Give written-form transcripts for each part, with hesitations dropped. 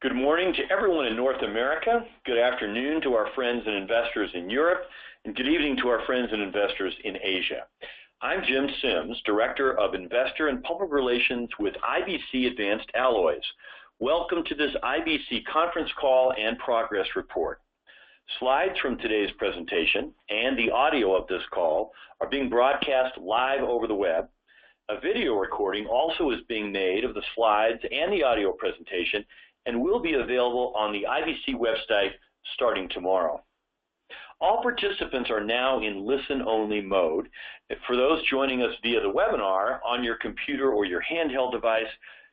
Good morning to everyone in North America. Good afternoon to our friends and investors in Europe, and good evening to our friends and investors in Asia. I'm Jim Sims, Director of Investor and Public Relations with IBC Advanced Alloys. Welcome to this IBC conference call and progress report. Slides from today's presentation and the audio of this call are being broadcast live over the web. A video recording also is being made of the slides and the audio presentation and will be available on the IBC website starting tomorrow. All participants are now in listen-only mode. For those joining us via the webinar on your computer or your handheld device,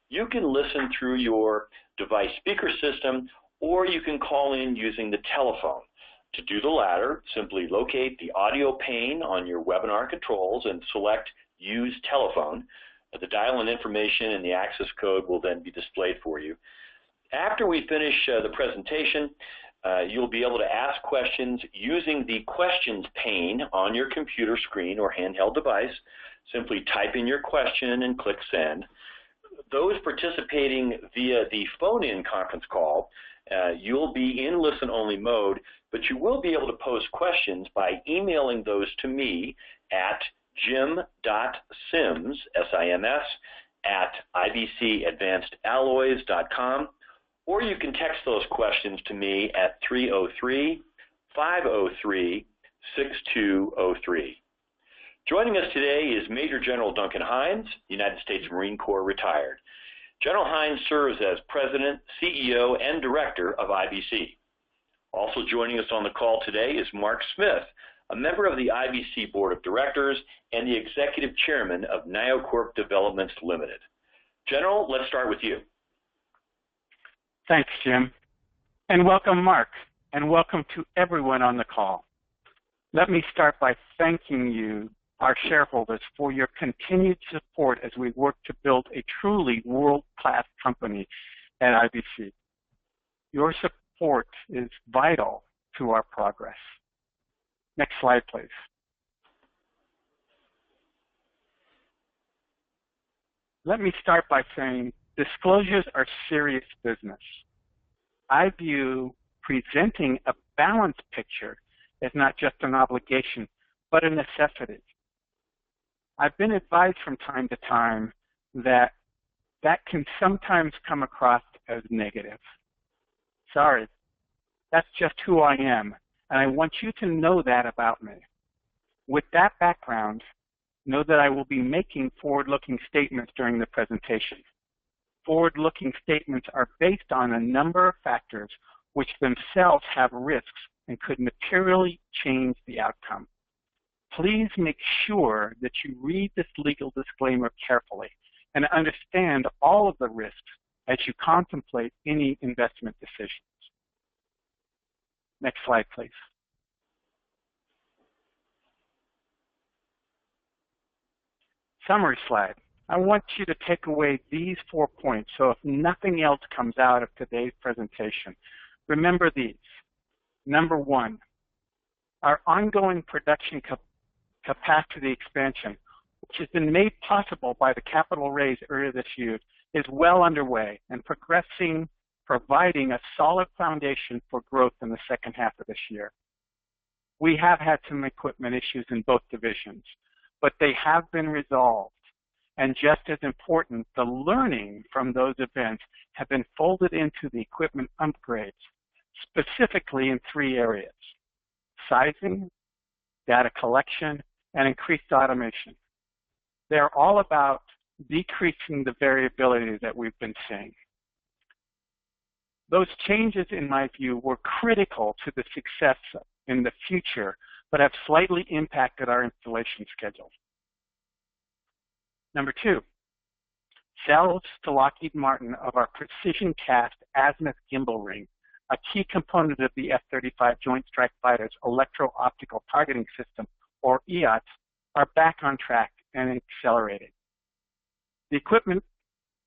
you can listen through your device speaker system, or you can call in using the telephone. To do the latter, simply locate the audio pane on your webinar controls and select Use Telephone. The dial-in information and the access code will then be displayed for you. After we finish the presentation, you'll be able to ask questions using the questions pane on your computer screen or handheld device. Simply type in your question and click send. Those participating via the phone-in conference call, you'll be in listen-only mode, but you will be able to pose questions by emailing those to me at jim.sims, S-I-M-S, at ibcadvancedalloys.com. Or you can text those questions to me at 303-503-6203. Joining us today is Major General Duncan Heinz, United States Marine Corps retired. General Heinz serves as President, CEO, and Director of IBC. Also joining us on the call today is Mark Smith, a member of the IBC Board of Directors and the Executive Chairman of NioCorp Developments Limited. General, let's start with you. Thanks, Jim. And welcome, Mark, and welcome to everyone on the call. Let me start by thanking you, our shareholders, for your continued support as we work to build a truly world-class company at IBC. Your support is vital to our progress. Next slide, please. Let me start by saying disclosures are serious business. I view presenting a balanced picture as not just an obligation, but a necessity. I've been advised from time to time that can sometimes come across as negative. Sorry, that's just who I am, and I want you to know that about me. With that background, know that I will be making forward-looking statements during the presentation. Forward-looking statements are based on a number of factors which themselves have risks and could materially change the outcome. Please make sure that you read this legal disclaimer carefully and understand all of the risks as you contemplate any investment decisions. Next slide, please. Summary slide. I want you to take away these 4 points, so if nothing else comes out of today's presentation, remember these. Number one, our ongoing production capacity expansion, which has been made possible by the capital raise earlier this year, is well underway and progressing, providing a solid foundation for growth in the second half of this year. We have had some equipment issues in both divisions, but they have been resolved. And just as important, the learning from those events have been folded into the equipment upgrades, specifically in 3 areas: sizing, data collection, and increased automation. They're all about decreasing the variability that we've been seeing. Those changes, in my view, were critical to the success in the future, but have slightly impacted our installation schedule. Number 2, sales to Lockheed Martin of our precision cast azimuth gimbal ring, a key component of the F-35 Joint Strike Fighter's electro-optical targeting system, or EOTS, are back on track and accelerating. The equipment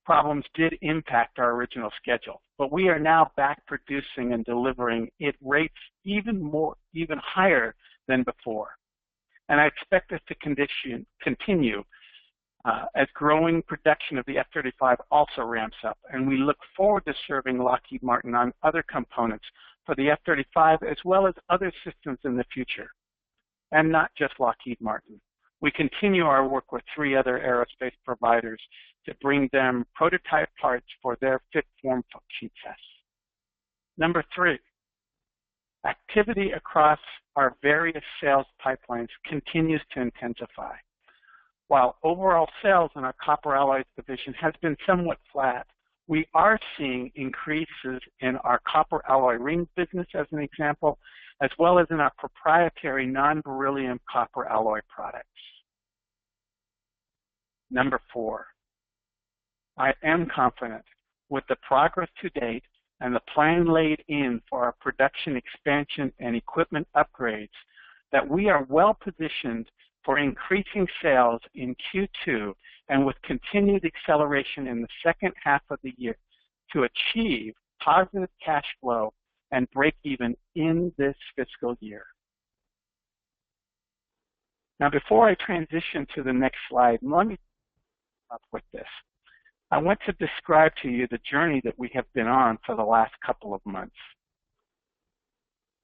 problems did impact our original schedule, but we are now back producing and delivering at rates even higher than before. And I expect this to continue as growing production of the F-35 also ramps up, and we look forward to serving Lockheed Martin on other components for the F-35 as well as other systems in the future, and not just Lockheed Martin. We continue our work with 3 other aerospace providers to bring them prototype parts for their fit-form function tests. Number 3, activity across our various sales pipelines continues to intensify. While overall sales in our copper alloys division has been somewhat flat, we are seeing increases in our copper alloy ring business, as an example, as well as in our proprietary non-beryllium copper alloy products. Number 4, I am confident with the progress to date and the plan laid in for our production expansion and equipment upgrades that we are well positioned for increasing sales in Q2 and with continued acceleration in the second half of the year to achieve positive cash flow and break even in this fiscal year. Now, before I transition to the next slide, let me up with this. I want to describe to you the journey that we have been on for the last couple of months.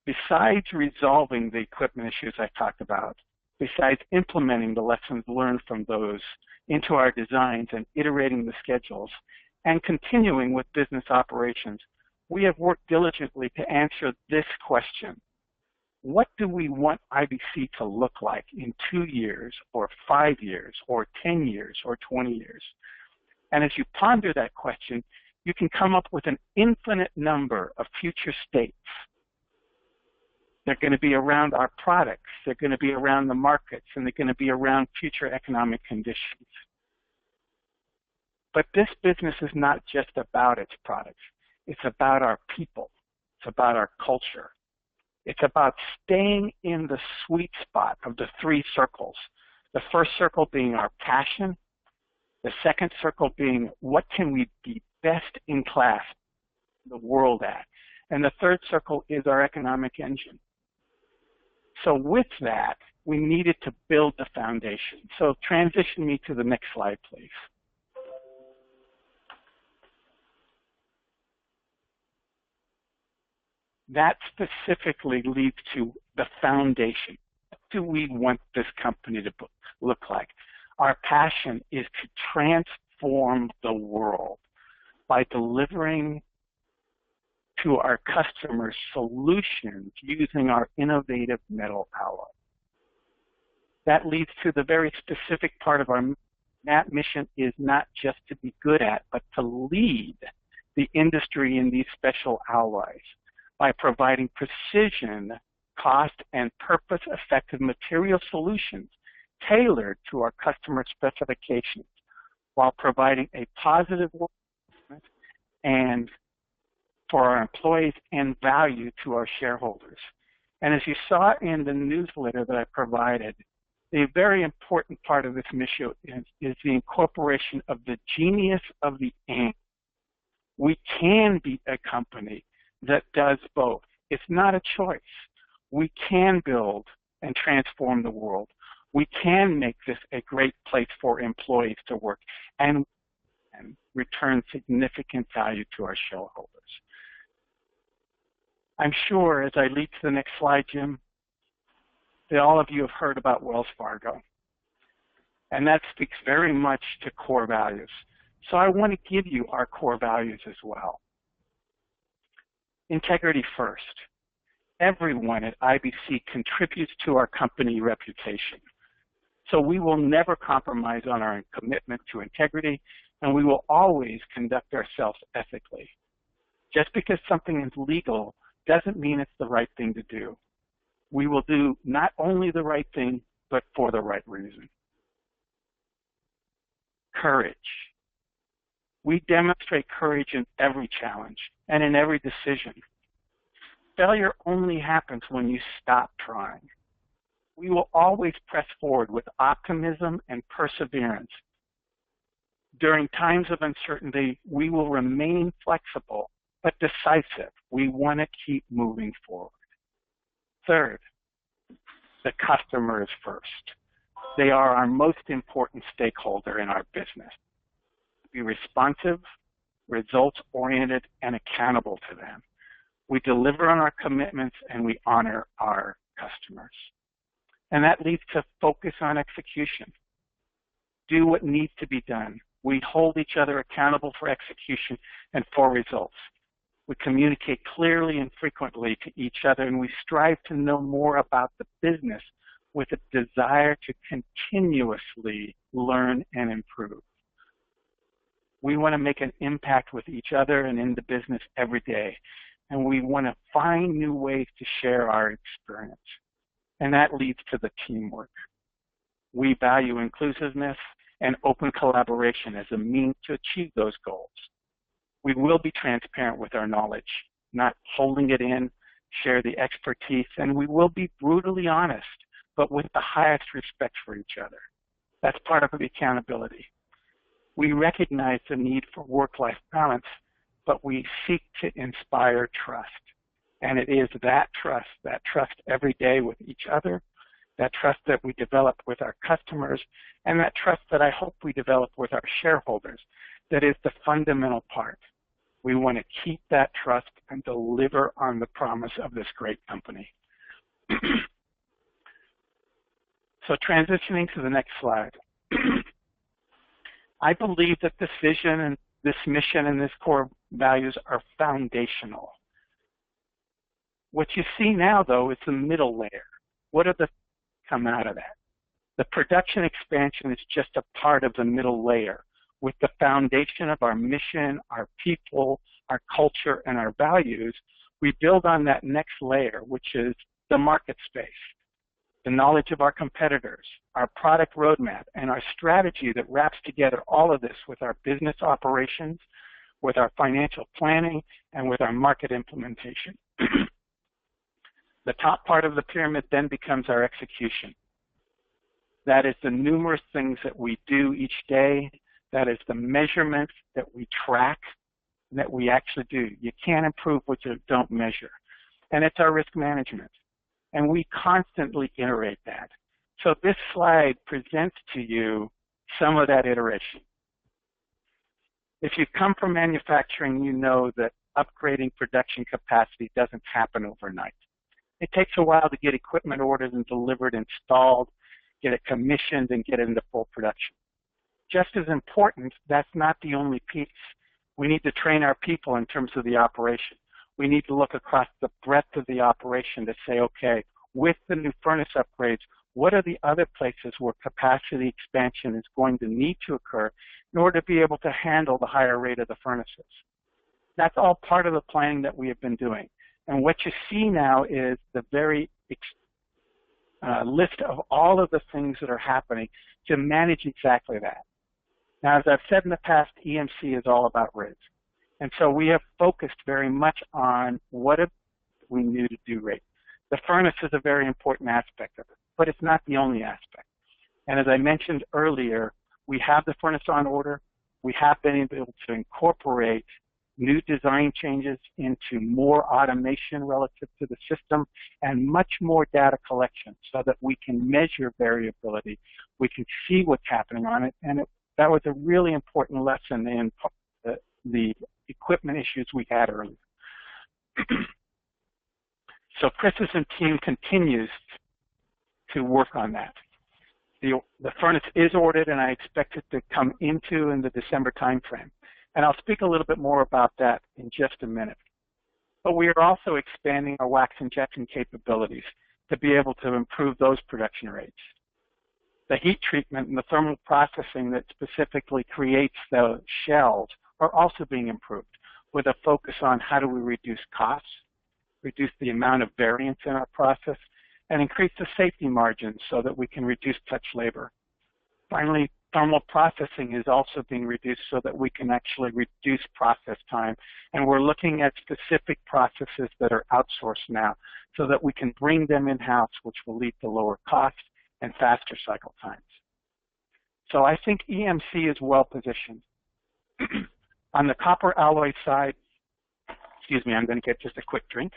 Besides resolving the equipment issues I talked about, besides implementing the lessons learned from those into our designs and iterating the schedules, and continuing with business operations, we have worked diligently to answer this question. What do we want IBC to look like in 2 years, or 5 years, or 10 years, or 20 years? And as you ponder that question, you can come up with an infinite number of future states. They're going to be around our products, they're going to be around the markets, and they're going to be around future economic conditions. But this business is not just about its products. It's about our people. It's about our culture. It's about staying in the sweet spot of the 3 circles. The first circle being our passion, the second circle being what can we be best in class in the world at, and the third circle is our economic engine. So with that, we needed to build the foundation. So transition me to the next slide, please. That specifically leads to the foundation. What do we want this company to look like? Our passion is to transform the world by delivering to our customers solutions using our innovative metal alloy. That leads to the very specific part of our that mission is not just to be good at, but to lead the industry in these special alloys by providing precision, cost, and purpose-effective material solutions tailored to our customer specifications while providing a positive work environment and for our employees and value to our shareholders. And as you saw in the newsletter that I provided, a very important part of this mission is the incorporation of the genius of the and. We can be a company that does both. It's not a choice. We can build and transform the world. We can make this a great place for employees to work and return significant value to our shareholders. I'm sure as I lead to the next slide, Jim, that all of you have heard about Wells Fargo. And that speaks very much to core values. So I want to give you our core values as well. Integrity first. Everyone at IBC contributes to our company reputation. So we will never compromise on our commitment to integrity, and we will always conduct ourselves ethically. Just because something is legal doesn't mean it's the right thing to do. We will do not only the right thing, but for the right reason. Courage. We demonstrate courage in every challenge and in every decision. Failure only happens when you stop trying. We will always press forward with optimism and perseverance. During times of uncertainty, we will remain flexible but decisive. We want to keep moving forward. Third, the customer is first. They are our most important stakeholder in our business. Be responsive, results-oriented, and accountable to them. We deliver on our commitments and we honor our customers. And that leads to focus on execution. Do what needs to be done. We hold each other accountable for execution and for results. We communicate clearly and frequently to each other, and we strive to know more about the business with a desire to continuously learn and improve. We want to make an impact with each other and in the business every day, and we want to find new ways to share our experience. And that leads to the teamwork. We value inclusiveness and open collaboration as a means to achieve those goals. We will be transparent with our knowledge, not holding it in, share the expertise, and we will be brutally honest, but with the highest respect for each other. That's part of the accountability. We recognize the need for work-life balance, but we seek to inspire trust. And it is that trust every day with each other, that trust that we develop with our customers, and that trust that I hope we develop with our shareholders, that is the fundamental part. We want to keep that trust and deliver on the promise of this great company. So transitioning to the next slide. I believe that this vision and this mission and this core values are foundational. What you see now, though, is the middle layer. What do the come out of that? The production expansion is just a part of the middle layer. With the foundation of our mission, our people, our culture, and our values, we build on that next layer, which is the market space, the knowledge of our competitors, our product roadmap, and our strategy that wraps together all of this with our business operations, with our financial planning, and with our market implementation. The top part of the pyramid then becomes our execution. That is the numerous things that we do each day. That is the measurements that we track, that we actually do. You can't improve what you don't measure. And it's our risk management. And we constantly iterate that. So this slide presents to you some of that iteration. If you come from manufacturing, you know that upgrading production capacity doesn't happen overnight. It takes a while to get equipment ordered and delivered, installed, get it commissioned, and get it into full production. Just as important, that's not the only piece. We need to train our people in terms of the operation. We need to look across the breadth of the operation to say, okay, with the new furnace upgrades, what are the other places where capacity expansion is going to need to occur in order to be able to handle the higher rate of the furnaces? That's all part of the planning that we have been doing. And what you see now is the very list of all of the things that are happening to manage exactly that. Now, as I've said in the past, EMC is all about risk. And so we have focused very much on what we need to do right. The furnace is a very important aspect of it, but it's not the only aspect. And as I mentioned earlier, we have the furnace on order. We have been able to incorporate new design changes into more automation relative to the system and much more data collection so that we can measure variability. We can see what's happening on it, and that was a really important lesson in the equipment issues we had earlier. So Chris's and team continues to work on that. The furnace is ordered, and I expect it to come into in the December timeframe. And I'll speak a little bit more about that in just a minute. But we are also expanding our wax injection capabilities to be able to improve those production rates. The heat treatment and the thermal processing that specifically creates the shells are also being improved with a focus on how do we reduce costs, reduce the amount of variance in our process, and increase the safety margins so that we can reduce touch labor. Finally, thermal processing is also being reduced so that we can actually reduce process time. And we're looking at specific processes that are outsourced now so that we can bring them in-house, which will lead to lower costs and faster cycle times. So I think EMC is well positioned. On the copper alloy side, excuse me, I'm going to get just a quick drink.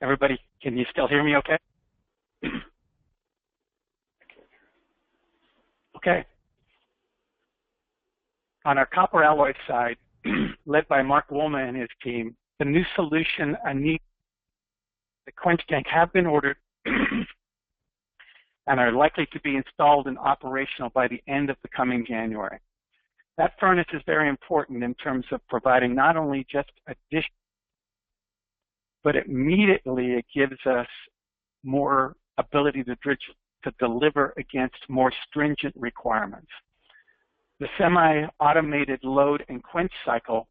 Everybody, can you still hear me okay? Okay. On our copper alloy side, led by Mark Wolma and his team, the new solution, the quench tank, have been ordered and are likely to be installed and operational by the end of the coming January. That furnace is very important in terms of providing not only just additional, but immediately it gives us more ability to deliver against more stringent requirements. The semi-automated load and quench cycle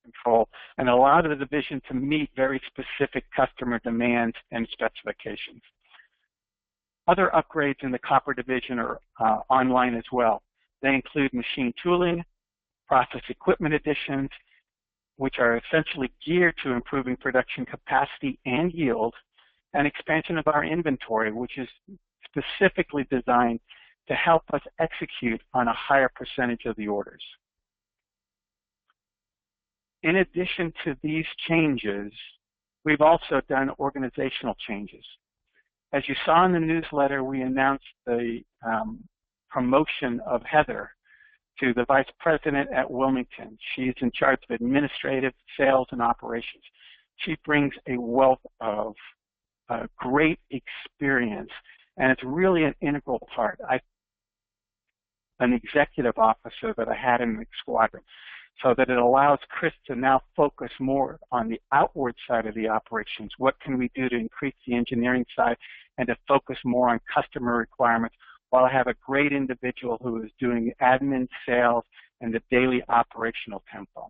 control and allow the division to meet very specific customer demands and specifications. Other upgrades in the copper division are online as well. They include machine tooling, process equipment additions, which are essentially geared to improving production capacity and yield, and expansion of our inventory, which is specifically designed to help us execute on a higher percentage of the orders. In addition to these changes, we've also done organizational changes. As you saw in the newsletter, we announced the promotion of Heather to the Vice President at Wilmington. She's in charge of administrative, sales, and operations. She brings a wealth of great experience, and it's really an integral part. An executive officer that I had in the squadron, so that it allows Chris to now focus more on the outward side of the operations. What can we do to increase the engineering side and to focus more on customer requirements, while I have a great individual who is doing admin, sales, and the daily operational tempo.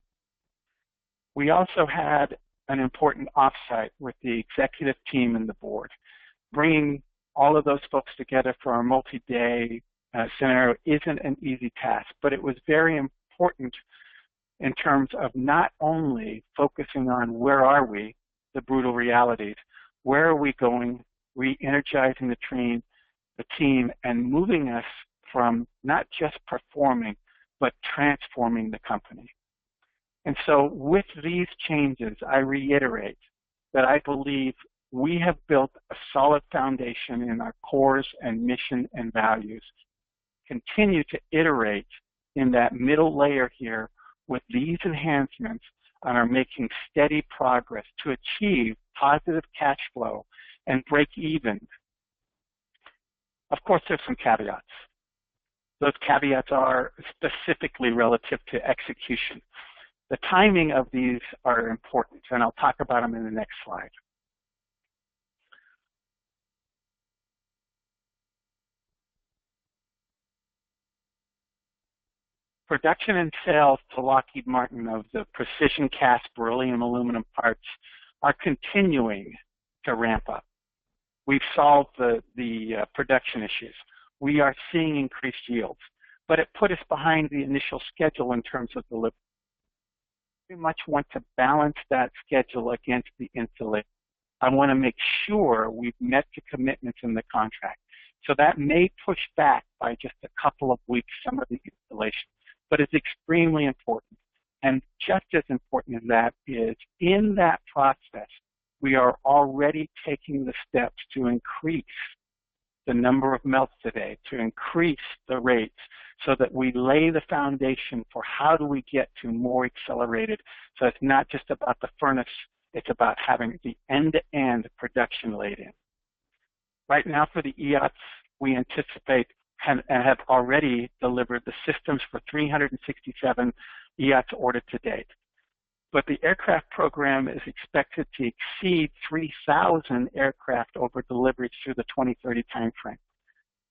We also had an important offsite with the executive team and the board. Bringing all of those folks together for a multi-day scenario isn't an easy task, but it was very important in terms of not only focusing on where are we, the brutal realities, where are we going, re-energizing the team, and moving us from not just performing, but transforming the company. And so with these changes, I reiterate that I believe we have built a solid foundation in our cores and mission and values. Continue to iterate in that middle layer here with these enhancements and are making steady progress to achieve positive cash flow and break even. Of course, there's some caveats. Those caveats are specifically relative to execution. The timing of these are important, and I'll talk about them in the next slide. Production and sales to Lockheed Martin of the precision cast beryllium-aluminum parts are continuing to ramp up. We've solved the production issues. We are seeing increased yields, but it put us behind the initial schedule in terms of delivery. We much want to balance that schedule against the installation. I want to make sure we've met the commitments in the contract. So that may push back by just a couple of weeks some of the installation, but it's extremely important. And just as important as that is, in that process, we are already taking the steps to increase the number of melts today, to increase the rates, so that we lay the foundation for how do we get to more accelerated. So it's not just about the furnace, it's about having the end-to-end production laid in. Right now for the EOTs, we anticipate and have already delivered the systems for 367 EOTs ordered to date. But the aircraft program is expected to exceed 3,000 aircraft over deliveries through the 2030 timeframe.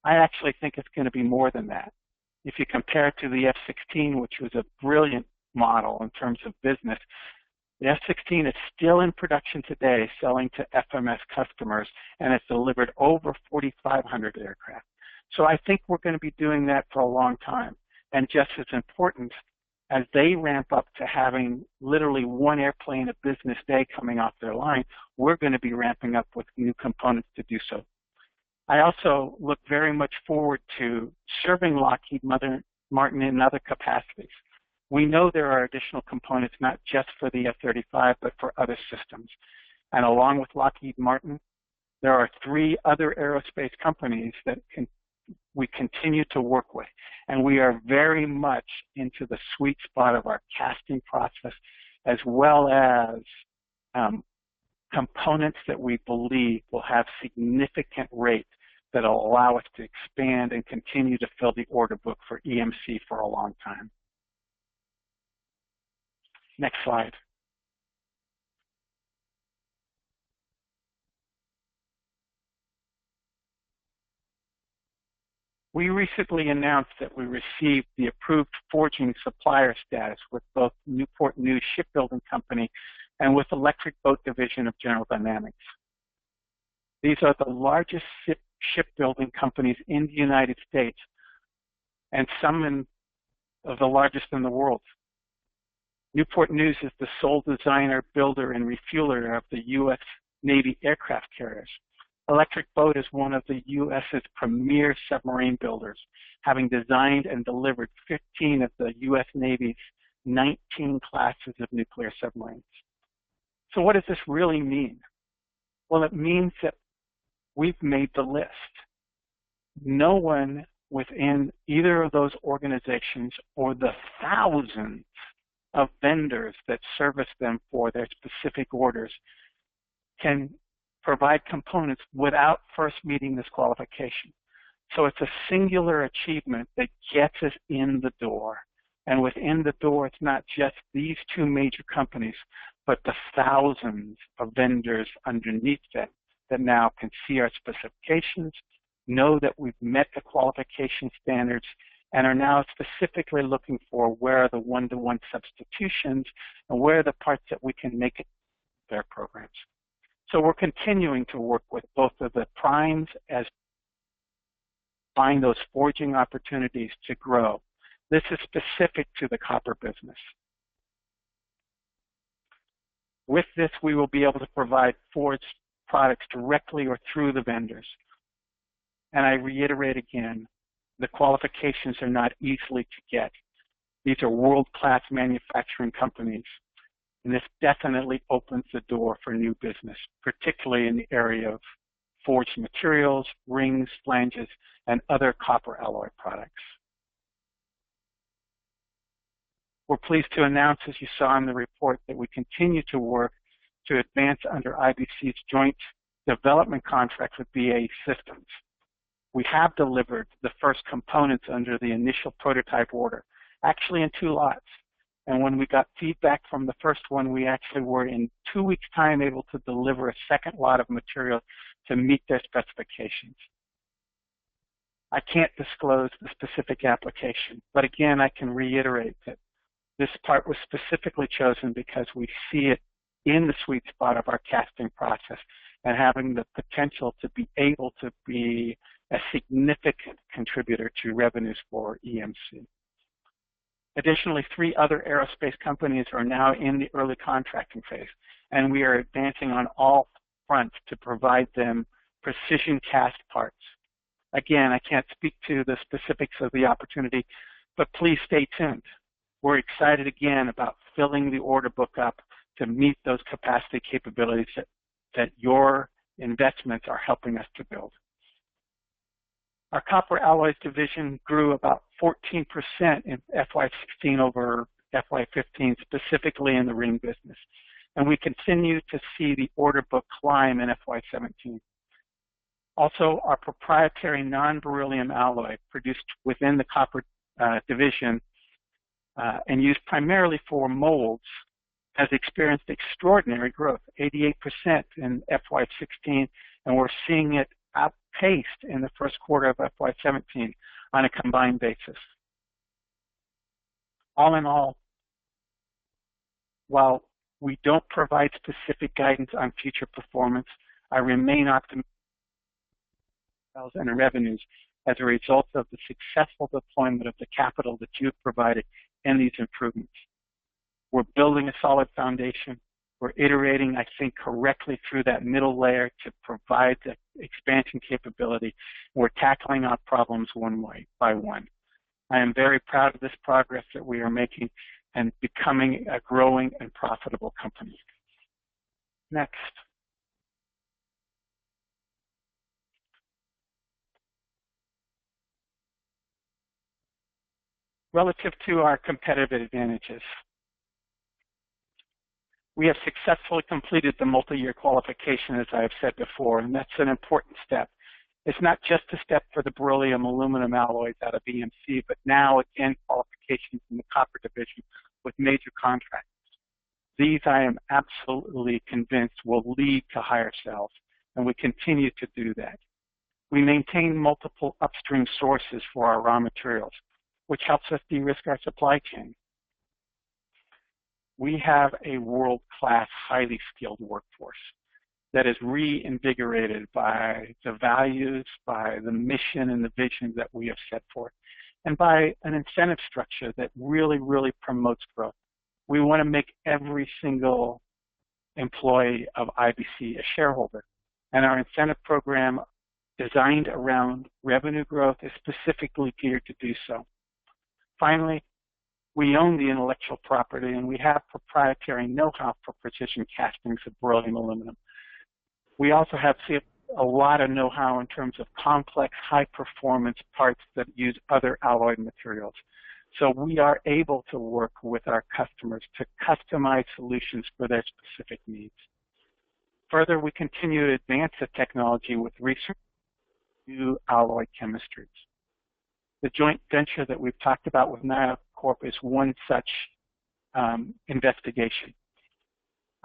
I actually think it's going to be more than that. If you compare it to the F-16, which was a brilliant model in terms of business, the F-16 is still in production today, selling to FMS customers, and it's delivered over 4,500 aircraft. So I think we're going to be doing that for a long time. And just as important, as they ramp up to having literally one airplane a business day coming off their line, we're going to be ramping up with new components to do so. I also look very much forward to serving Lockheed Martin in other capacities. We know there are additional components, not just for the F-35, but for other systems. And along with Lockheed Martin, there are 3 other aerospace companies that we continue to work with. And we are very much into the sweet spot of our casting process, as well as components that we believe will have significant rates that will allow us to expand and continue to fill the order book for EMC for a long time. Next slide. We recently announced that we received the approved forging supplier status with both Newport News Shipbuilding Company and with Electric Boat Division of General Dynamics. These are the largest shipbuilding companies in the United States and some of the largest in the world. Newport News is the sole designer, builder, and refueler of the U.S. Navy aircraft carriers. Electric Boat is one of the U.S.'s premier submarine builders, having designed and delivered 15 of the U.S. Navy's 19 classes of nuclear submarines. So what does this really mean? Well, it means that we've made the list. No one within either of those organizations or the thousands of vendors that service them for their specific orders can provide components without first meeting this qualification. So it's a singular achievement that gets us in the door. And within the door, it's not just these 2 major companies, but the thousands of vendors underneath that now can see our specifications, know that we've met the qualification standards, and are now specifically looking for where are the one-to-one substitutions and where are the parts that we can make it their programs. So we're continuing to work with both of the primes as find those forging opportunities to grow. This is specific to the copper business. With this, we will be able to provide forged products directly or through the vendors. And I reiterate again, the qualifications are not easily to get. These are world-class manufacturing companies. And this definitely opens the door for new business, particularly in the area of forged materials, rings, flanges, and other copper alloy products. We're pleased to announce, as you saw in the report, that we continue to work to advance under IBC's joint development contract with BAE Systems. We have delivered the first components under the initial prototype order, actually in 2 lots. And when we got feedback from the first one, we actually were in 2 weeks' time able to deliver a second lot of material to meet their specifications. I can't disclose the specific application, but again, I can reiterate that this part was specifically chosen because we see it in the sweet spot of our casting process and having the potential to be able to be a significant contributor to revenues for EMC. Additionally, 3 other aerospace companies are now in the early contracting phase, and we are advancing on all fronts to provide them precision cast parts. Again, I can't speak to the specifics of the opportunity, but please stay tuned. We're excited again about filling the order book up to meet those capacity capabilities that your investments are helping us to build. Our Copper Alloys division grew about 14% in FY16 over FY15, specifically in the ring business. And we continue to see the order book climb in FY17. Also, our proprietary non-beryllium alloy produced within the copper division and used primarily for molds has experienced extraordinary growth, 88% in FY16, and we're seeing it outpaced in the first quarter of FY17 on a combined basis. All in all, while we don't provide specific guidance on future performance, I remain optimistic and revenues as a result of the successful deployment of the capital that you've provided in these improvements. We're building a solid foundation. We're iterating, I think, correctly through that middle layer to provide the expansion capability. We're tackling our problems one way by one. I am very proud of this progress that we are making and becoming a growing and profitable company. Next. Relative to our competitive advantages, we have successfully completed the multi-year qualification, as I have said before, and that's an important step. It's not just a step for the beryllium-aluminum alloys out of EMC, but now, again, qualifications in the copper division with major contractors. These, I am absolutely convinced, will lead to higher sales, and we continue to do that. We maintain multiple upstream sources for our raw materials, which helps us de-risk our supply chain. We have a world-class, highly skilled workforce that is reinvigorated by the values, by the mission and the vision that we have set forth, and by an incentive structure that really, really promotes growth. We want to make every single employee of IBC a shareholder, and our incentive program designed around revenue growth is specifically geared to do so. Finally, we own the intellectual property, and we have proprietary know-how for precision castings of beryllium-aluminum. We also have a lot of know-how in terms of complex, high-performance parts that use other alloy materials. So we are able to work with our customers to customize solutions for their specific needs. Further, we continue to advance the technology with research on new alloy chemistries. The joint venture that we've talked about with NioCorp is one such investigation.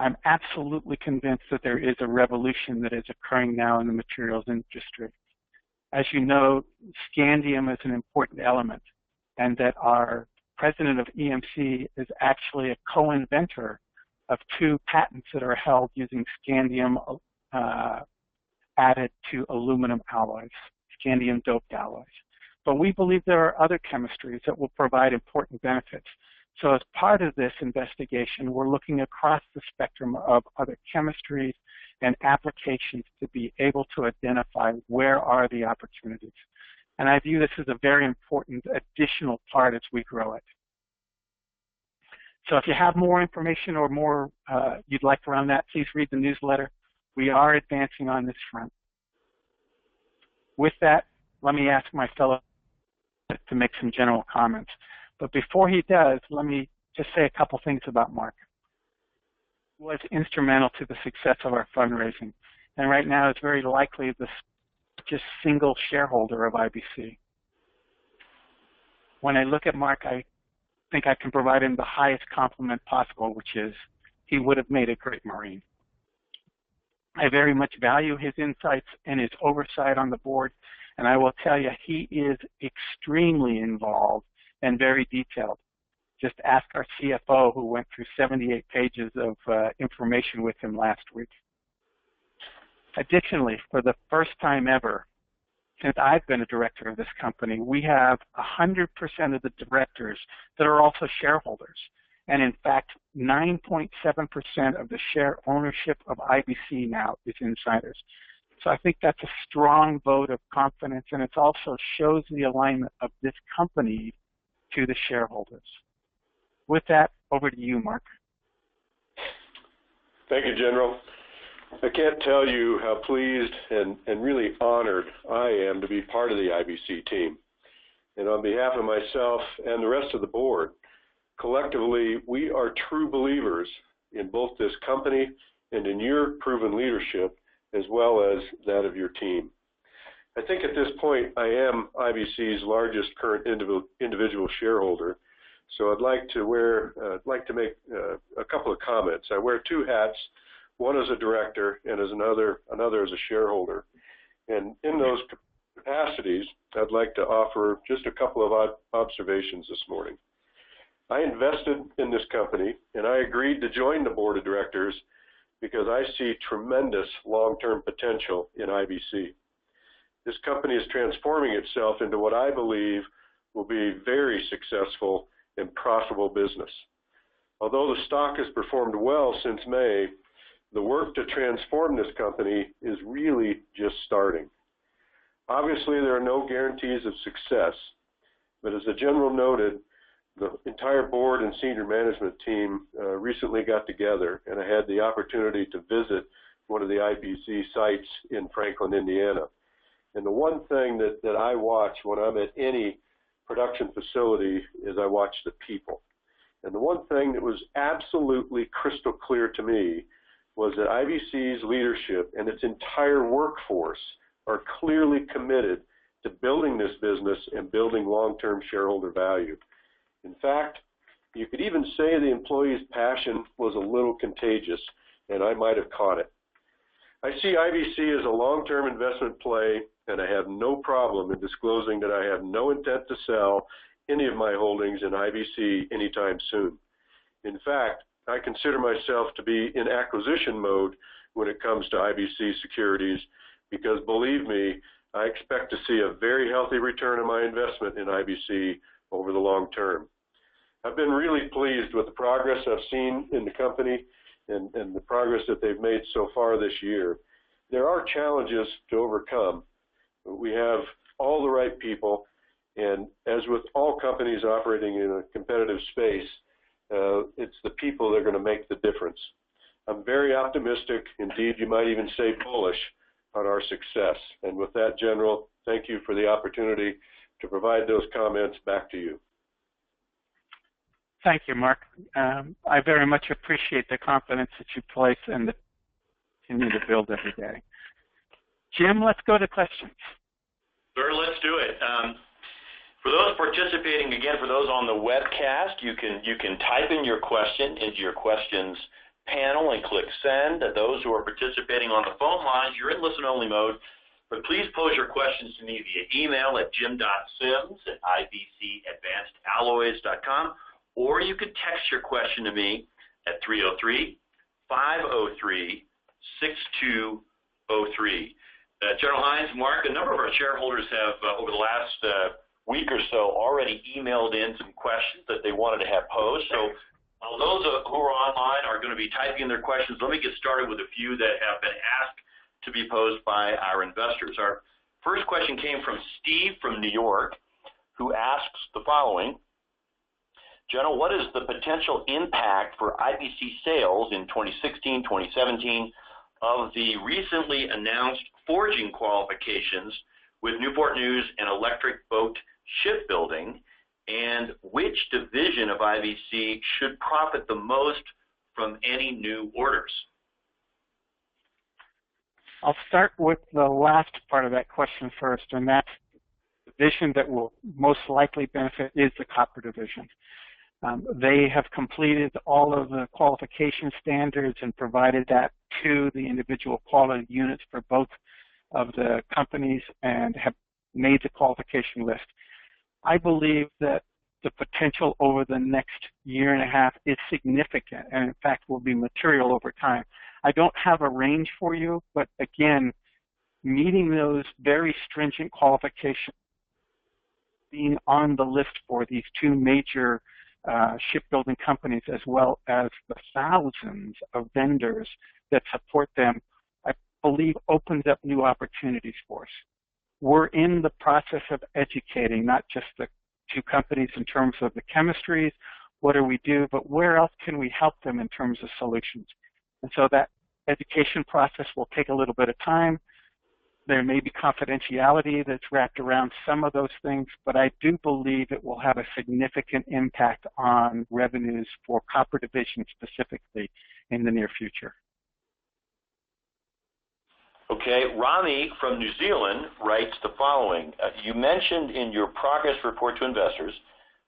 I'm absolutely convinced that there is a revolution that is occurring now in the materials industry. As you know, scandium is an important element, and that our president of EMC is actually a co-inventor of 2 patents that are held using scandium added to aluminum alloys, scandium-doped alloys. But we believe there are other chemistries that will provide important benefits. So as part of this investigation, we're looking across the spectrum of other chemistries and applications to be able to identify where are the opportunities. And I view this as a very important additional part as we grow it. So if you have more information or more you'd like around that, please read the newsletter. We are advancing on this front. With that, let me ask my fellow to make some general comments. But before he does, let me just say a couple things about Mark. He was instrumental to the success of our fundraising, and right now is very likely the largest single shareholder of IBC. When I look at Mark, I think I can provide him the highest compliment possible, which is he would have made a great Marine. I very much value his insights and his oversight on the board, and I will tell you, he is extremely involved and very detailed. Just ask our CFO, who went through 78 pages of information with him last week. Additionally, for the first time ever, since I've been a director of this company, we have 100% of the directors that are also shareholders. And in fact, 9.7% of the share ownership of IBC now is insiders. So I think that's a strong vote of confidence, and it also shows the alignment of this company to the shareholders. With that, over to you, Mark. Thank you, General. I can't tell you how pleased and really honored I am to be part of the IBC team. And on behalf of myself and the rest of the board, collectively, we are true believers in both this company and in your proven leadership, as well as that of your team. I think at this point, I am IBC's largest current individual shareholder, so I'd like to make a couple of comments. I wear 2 hats, one as a director and as another as a shareholder. And in those capacities, I'd like to offer just a couple of observations this morning. I invested in this company, and I agreed to join the board of directors because I see tremendous long-term potential in IBC. This company is transforming itself into what I believe will be very successful and profitable business. Although the stock has performed well since May, the work to transform this company is really just starting. Obviously, there are no guarantees of success, but as the General noted, the entire board and senior management team recently got together, and I had the opportunity to visit one of the IBC sites in Franklin, Indiana. And the one thing that I watch when I'm at any production facility is I watch the people. And the one thing that was absolutely crystal clear to me was that IBC's leadership and its entire workforce are clearly committed to building this business and building long-term shareholder value. In fact, you could even say the employees' passion was a little contagious, and I might have caught it. I see IBC as a long-term investment play, and I have no problem in disclosing that I have no intent to sell any of my holdings in IBC anytime soon. In fact, I consider myself to be in acquisition mode when it comes to IBC securities because, believe me, I expect to see a very healthy return on my investment in IBC over the long term. I've been really pleased with the progress I've seen in the company and the progress that they've made so far this year. There are challenges to overcome. We have all the right people, and as with all companies operating in a competitive space, it's the people that are going to make the difference. I'm very optimistic, indeed you might even say bullish, on our success. And with that, General, thank you for the opportunity to provide those comments back to you. Thank you, Mark. I very much appreciate the confidence that you place and that continue to build every day. Jim, let's go to questions. Sure, let's do it. For those participating, again, for those on the webcast, you can type in your question into your questions panel and click send. Those who are participating on the phone lines, you're in listen-only mode, but please pose your questions to me via email at jim.sims@ibcadvancedalloys.com, or you could text your question to me at 303-503-6203. General Heinz, Mark, a number of our shareholders have, over the last week or so, already emailed in some questions that they wanted to have posed. So those who are online are going to be typing in their questions. Let me get started with a few that have been asked to be posed by our investors. Our first question came from Steve from New York, who asks the following. General, what is the potential impact for IBC sales in 2016, 2017 of the recently announced forging qualifications with Newport News and Electric Boat Shipbuilding, and which division of IBC should profit the most from any new orders? I'll start with the last part of that question first, and that's the division that will most likely benefit is the copper division. They have completed all of the qualification standards and provided that to the individual quality units for both of the companies and have made the qualification list. I believe that the potential over the next year and a half is significant and in fact will be material over time. I don't have a range for you, but again, meeting those very stringent qualifications, being on the list for these two major shipbuilding companies as well as the thousands of vendors that support them, I believe opens up new opportunities for us. We're in the process of educating not just the two companies in terms of the chemistries, what do we do, but where else can we help them in terms of solutions. And so that education process will take a little bit of time. There may be confidentiality that's wrapped around some of those things, but I do believe it will have a significant impact on revenues for copper division specifically in the near future. Okay, Rami from New Zealand writes the following. You mentioned in your progress report to investors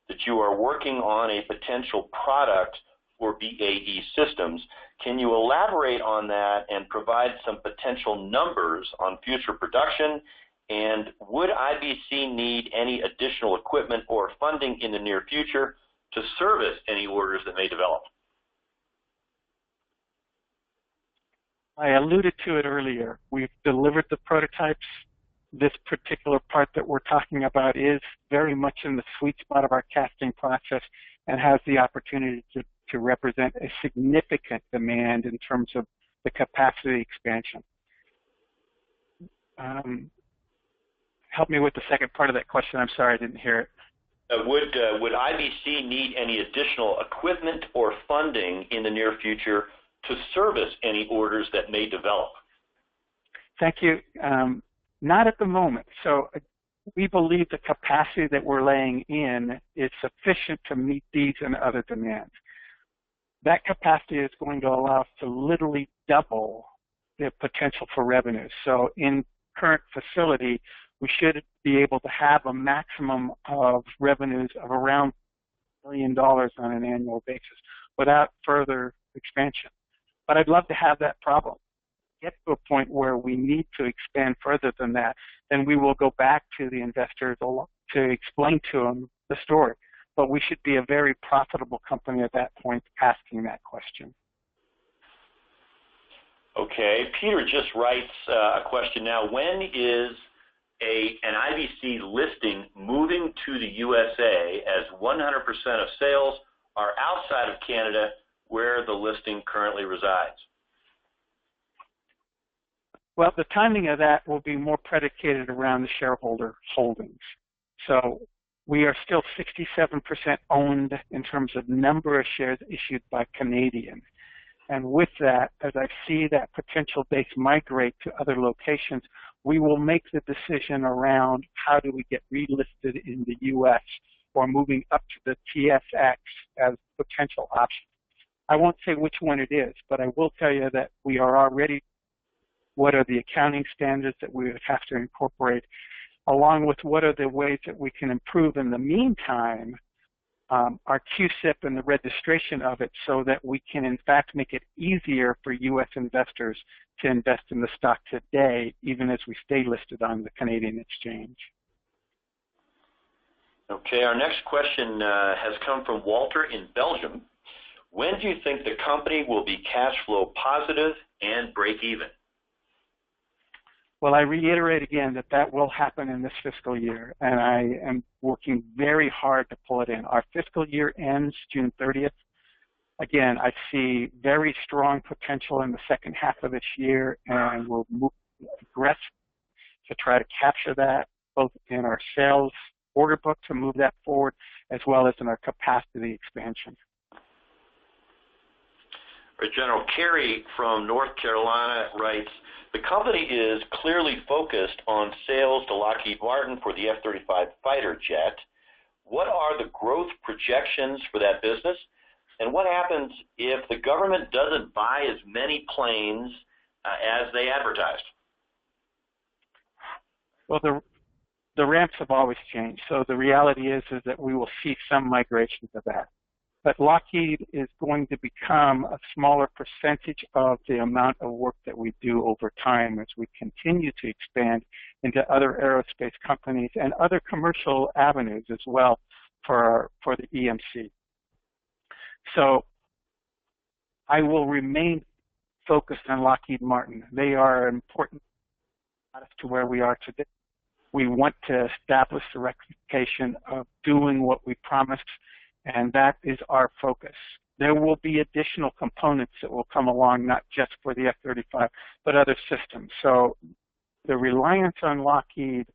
that you are working on a potential product for BAE systems. Can you elaborate on that and provide some potential numbers on future production? And would IBC need any additional equipment or funding in the near future to service any orders that may develop? I alluded to it earlier. We've delivered the prototypes. This particular part that we're talking about is very much in the sweet spot of our casting process and has the opportunity to represent a significant demand in terms of the capacity expansion. Help me with the second part of that question. I'm sorry, I didn't hear it. Would IBC need any additional equipment or funding in the near future to service any orders that may develop? Thank you. Not at the moment. So we believe the capacity that we're laying in is sufficient to meet these and other demands. That capacity is going to allow us to literally double the potential for revenue. So in current facility, we should be able to have a maximum of revenues of around $1 million on an annual basis without further expansion. But I'd love to have that problem. Get to a point where we need to expand further than that, then we will go back to the investors to explain to them the story. But we should be a very profitable company at that point asking that question. Okay, Peter just writes a question now. When is an IBC listing moving to the USA as 100% of sales are outside of Canada where the listing currently resides? Well, the timing of that will be more predicated around the shareholder holdings. So we are still 67% owned in terms of number of shares issued by Canadians. And with that, as I see that potential base migrate to other locations, we will make the decision around how do we get relisted in the U.S. or moving up to the TSX as potential options. I won't say which one it is, but I will tell you that we are already what are the accounting standards that we would have to incorporate, along with what are the ways that we can improve in the meantime our QSIP and the registration of it so that we can in fact make it easier for U.S. investors to invest in the stock today, even as we stay listed on the Canadian exchange. Okay, our next question has come from Walter in Belgium. When do you think the company will be cash flow positive and break even? Well, I reiterate again that that will happen in this fiscal year, and I am working very hard to pull it in. Our fiscal year ends June 30th. Again, I see very strong potential in the second half of this year, and we'll move aggressively to try to capture that, both in our sales order book to move that forward, as well as in our capacity expansion. General Kerry from North Carolina writes, the company is clearly focused on sales to Lockheed Martin for the F-35 fighter jet. What are the growth projections for that business? And what happens if the government doesn't buy as many planes as they advertised? Well, the ramps have always changed. So the reality is that we will see some migration to that. But Lockheed is going to become a smaller percentage of the amount of work that we do over time as we continue to expand into other aerospace companies and other commercial avenues as well for the EMC. So I will remain focused on Lockheed Martin. They are important to where we are today. We want to establish the reputation of doing what we promised, and that is our focus. There will be additional components that will come along, not just for the F-35, but other systems. So the reliance on Lockheed,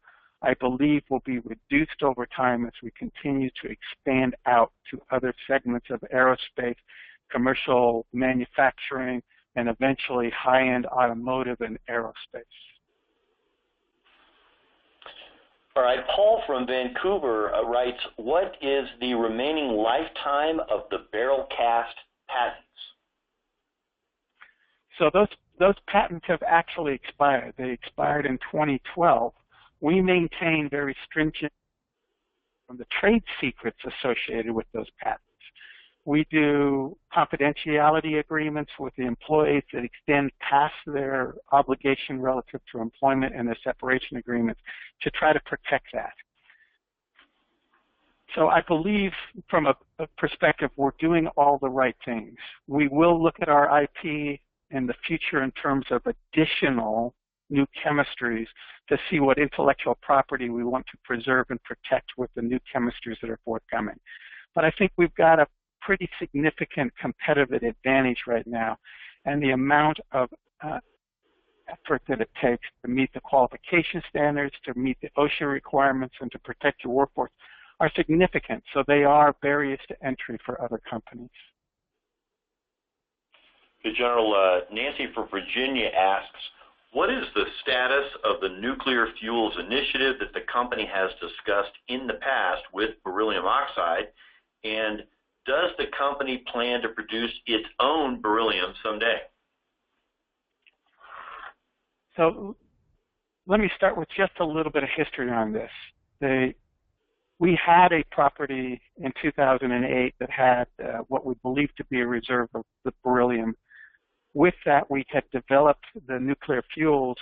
I believe, will be reduced over time as we continue to expand out to other segments of aerospace, commercial manufacturing, and eventually high-end automotive and aerospace. All right, Paul from Vancouver writes, what is the remaining lifetime of the barrel cast patents? So those patents have actually expired. They expired in 2012. We maintain very stringent the trade secrets associated with those patents. We do confidentiality agreements with the employees that extend past their obligation relative to employment and their separation agreements to try to protect that. So I believe from a perspective we're doing all the right things. We will look at our IP in the future in terms of additional new chemistries to see what intellectual property we want to preserve and protect with the new chemistries that are forthcoming. But I think we've got a pretty significant competitive advantage right now, and the amount of effort that it takes to meet the qualification standards, to meet the OSHA requirements, and to protect your workforce are significant. So they are barriers to entry for other companies. General, Nancy from Virginia asks, What is the status of the nuclear fuels initiative that the company has discussed in the past with beryllium oxide, and does the company plan to produce its own beryllium someday? So let me start with just a little bit of history on this. We had a property in 2008 that had what we believed to be a reserve of the beryllium. With that, we had developed the nuclear fuels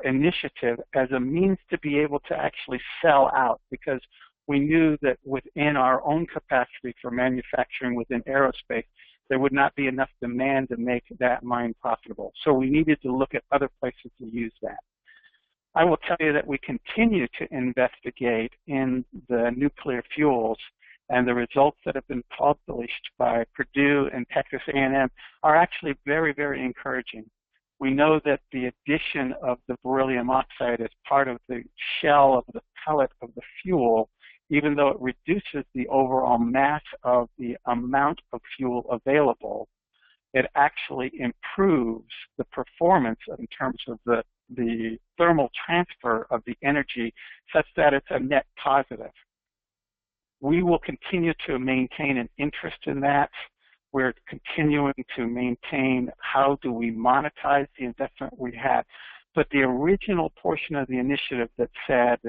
initiative as a means to be able to actually sell out, because we knew that within our own capacity for manufacturing within aerospace, there would not be enough demand to make that mine profitable. So we needed to look at other places to use that. I will tell you that we continue to investigate in the nuclear fuels, and the results that have been published by Purdue and Texas A&M are actually very, very encouraging. We know that the addition of the beryllium oxide as part of the shell of the pellet of the fuel, even though it reduces the overall mass of the amount of fuel available, it actually improves the performance in terms of the thermal transfer of the energy such that it's a net positive. We will continue to maintain an interest in that. We're continuing to maintain how do we monetize the investment we had. But the original portion of the initiative that said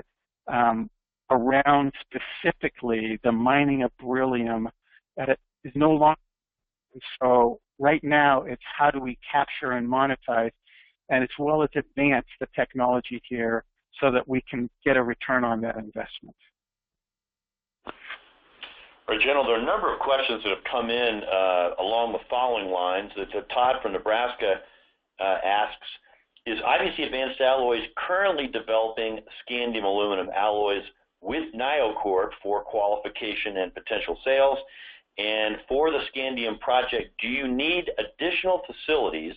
around specifically the mining of beryllium is no longer. So right now it's how do we capture and monetize, and as well as advance the technology here so that we can get a return on that investment. All right, General, there are a number of questions that have come in along the following lines. Todd from Nebraska asks, is IBC Advanced Alloys currently developing scandium aluminum alloys with NioCorp for qualification and potential sales? And for the scandium project, do you need additional facilities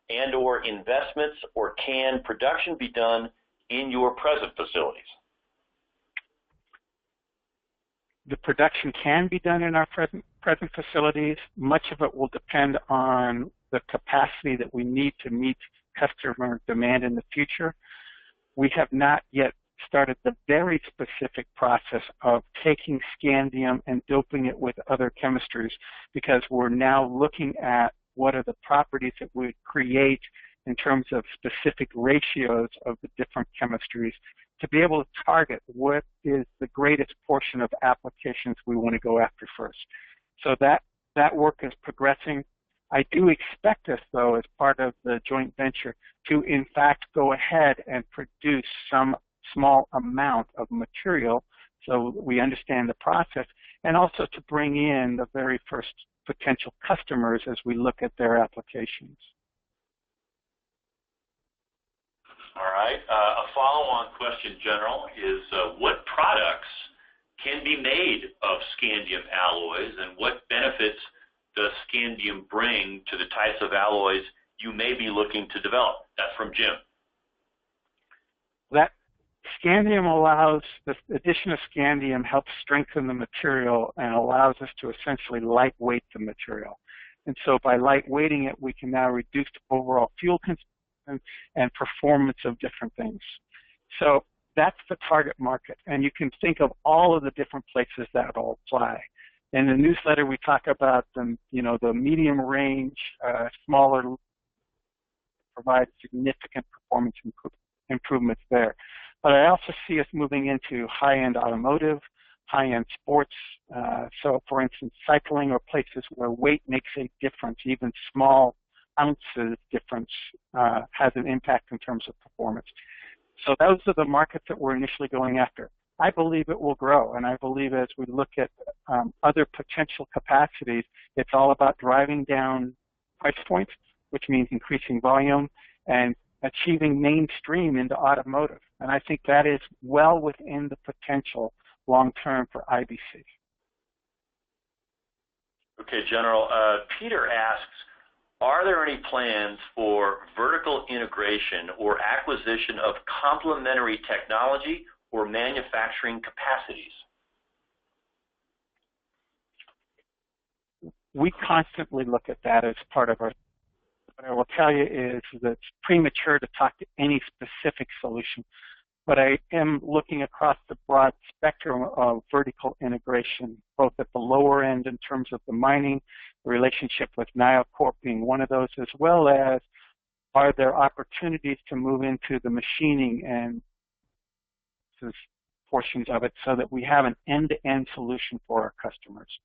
and or investments, or can production be done in your present facilities? The production can be done in our present facilities. Much of it will depend on the capacity that we need to meet customer demand in the future. We have not yet started the very specific process of taking scandium and doping it with other chemistries, because we're now looking at what are the properties that we create in terms of specific ratios of the different chemistries to be able to target what is the greatest portion of applications we want to go after first. So that work is progressing. I do expect us, though, as part of the joint venture, to in fact go ahead and produce some small amount of material so we understand the process, and also to bring in the very first potential customers as we look at their applications. All right. A follow-on question, General, is what products can be made of scandium alloys, and what benefits does scandium bring to the types of alloys you may be looking to develop? That's from Jim. That scandium allows, the addition of scandium helps strengthen the material and allows us to essentially lightweight the material. And so by lightweighting it, we can now reduce the overall fuel consumption and performance of different things. So that's the target market, and you can think of all of the different places that will apply. In the newsletter, we talk about the medium range, smaller, provide significant performance improvements there. But I also see us moving into high-end automotive, high-end sports. So, for instance, cycling, or places where weight makes a difference, even small ounces difference has an impact in terms of performance. So those are the markets that we're initially going after. I believe it will grow, and I believe as we look at other potential capacities, it's all about driving down price points, which means increasing volume and achieving mainstream into automotive. And I think that is well within the potential long-term for IBC. Okay, General. Peter asks, are there any plans for vertical integration or acquisition of complementary technology or manufacturing capacities? We constantly look at that as part of our What I will tell you is that it's premature to talk to any specific solution, but I am looking across the broad spectrum of vertical integration, both at the lower end in terms of the mining, the relationship with NioCorp being one of those, as well as are there opportunities to move into the machining and portions of it so that we have an end-to-end solution for our customers.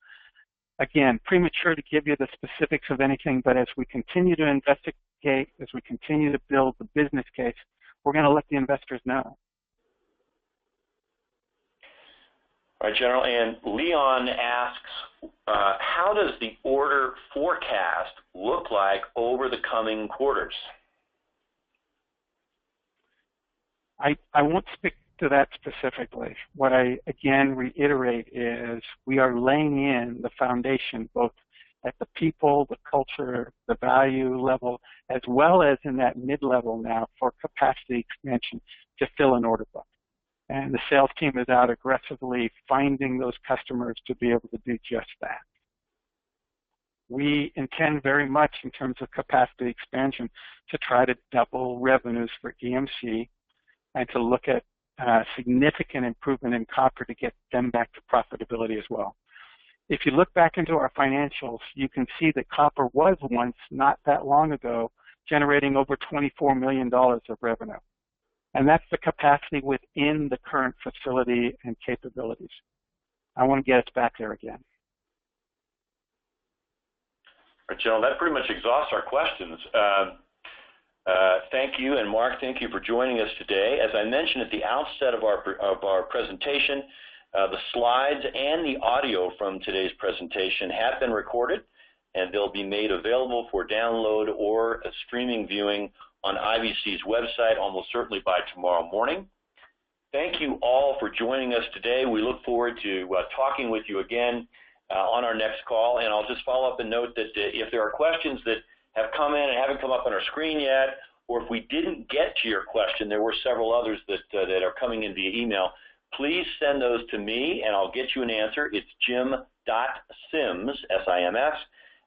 Again, premature to give you the specifics of anything, but as we continue to investigate, as we continue to build the business case, we're going to let the investors know. All right, General, and Leon asks, how does the order forecast look like over the coming quarters? I won't speak to that specifically. What I, again, reiterate is we are laying in the foundation both at the people, the culture, the value level, as well as in that mid-level now for capacity expansion to fill an order book. And the sales team is out aggressively finding those customers to be able to do just that. We intend very much in terms of capacity expansion to try to double revenues for EMC and to look at significant improvement in copper to get them back to profitability as well. If you look back into our financials, you can see that copper was once, not that long ago, generating over $24 million of revenue. And that's the capacity within the current facility and capabilities. I want to get us back there again. All right, General, that pretty much exhausts our questions. Thank you, and Mark, thank you for joining us today. As I mentioned at the outset of our presentation, the slides and the audio from today's presentation have been recorded, and they'll be made available for download or streaming viewing on IBC's website almost certainly by tomorrow morning. Thank you all for joining us today. We look forward to talking with you again on our next call, and I'll just follow up and note that if there are questions that have come in and haven't come up on our screen yet, or if we didn't get to your question, there were several others that are coming in via email, please send those to me and I'll get you an answer. It's jim.sims, S-I-M-S,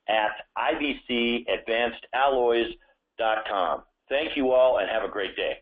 at IBCadvancedalloys.com. Thank you all and have a great day.